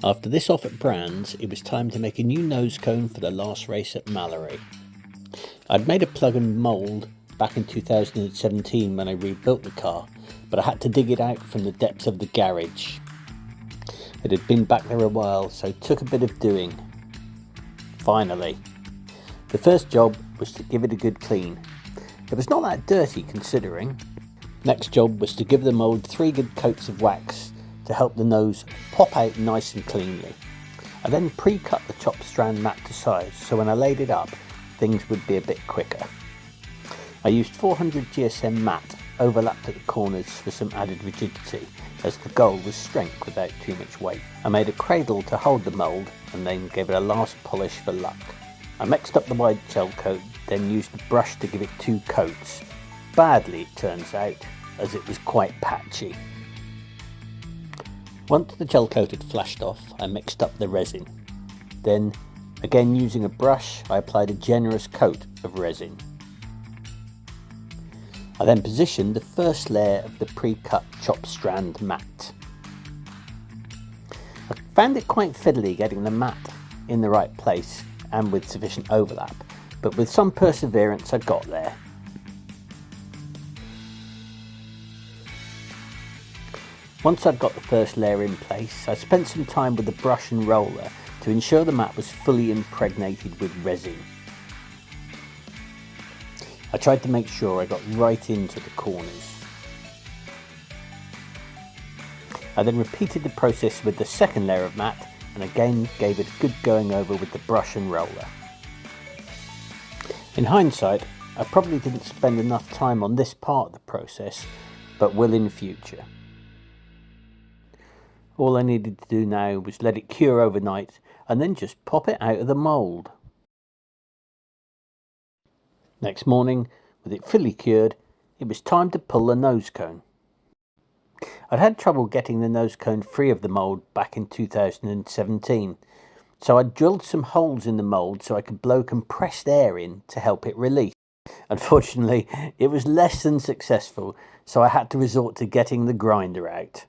After this off at Brands, it was time to make a new nose cone for the last race at Mallory. I'd made a plug and mould back in 2017 when I rebuilt the car, but I had to dig it out from the depths of the garage. It had been back there a while, so it took a bit of doing. Finally. The first job was to give it a good clean. It was not that dirty considering. Next job was to give the mould 3 good coats of wax to help the nose pop out nice and cleanly. I then pre-cut the chopped strand mat to size, so when I laid it up, things would be a bit quicker. I used 400 GSM mat overlapped at the corners for some added rigidity, as the goal was strength without too much weight. I made a cradle to hold the mould and then gave it a last polish for luck. I mixed up the white gel coat, then used a brush to give it 2 coats. Badly it turns out, as it was quite patchy. Once the gel coat had flashed off, I mixed up the resin. Then, again using a brush, I applied a generous coat of resin. I then positioned the first layer of the pre-cut chopped strand mat. I found it quite fiddly getting the mat in the right place and with sufficient overlap, but with some perseverance I got there. Once I'd got the first layer in place, I spent some time with the brush and roller to ensure the mat was fully impregnated with resin. I tried to make sure I got right into the corners. I then repeated the process with the second layer of mat and again gave it a good going over with the brush and roller. In hindsight, I probably didn't spend enough time on this part of the process, but will in future. All I needed to do now was let it cure overnight and then just pop it out of the mould. Next morning, with it fully cured, it was time to pull the nose cone. I'd had trouble getting the nose cone free of the mould back in 2017, so I drilled some holes in the mould so I could blow compressed air in to help it release. Unfortunately, it was less than successful, so I had to resort to getting the grinder out.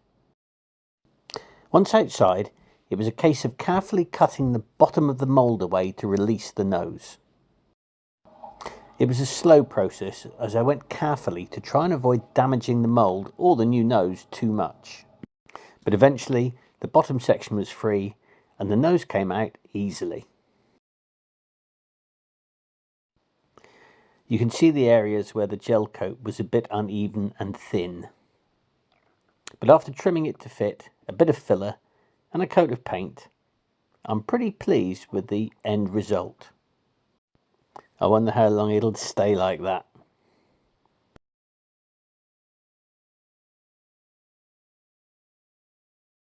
Once outside, it was a case of carefully cutting the bottom of the mould away to release the nose. It was a slow process as I went carefully to try and avoid damaging the mould or the new nose too much. But eventually the bottom section was free and the nose came out easily. You can see the areas where the gel coat was a bit uneven and thin. But after trimming it to fit, a bit of filler and a coat of paint, I'm pretty pleased with the end result. I wonder how long it'll stay like that.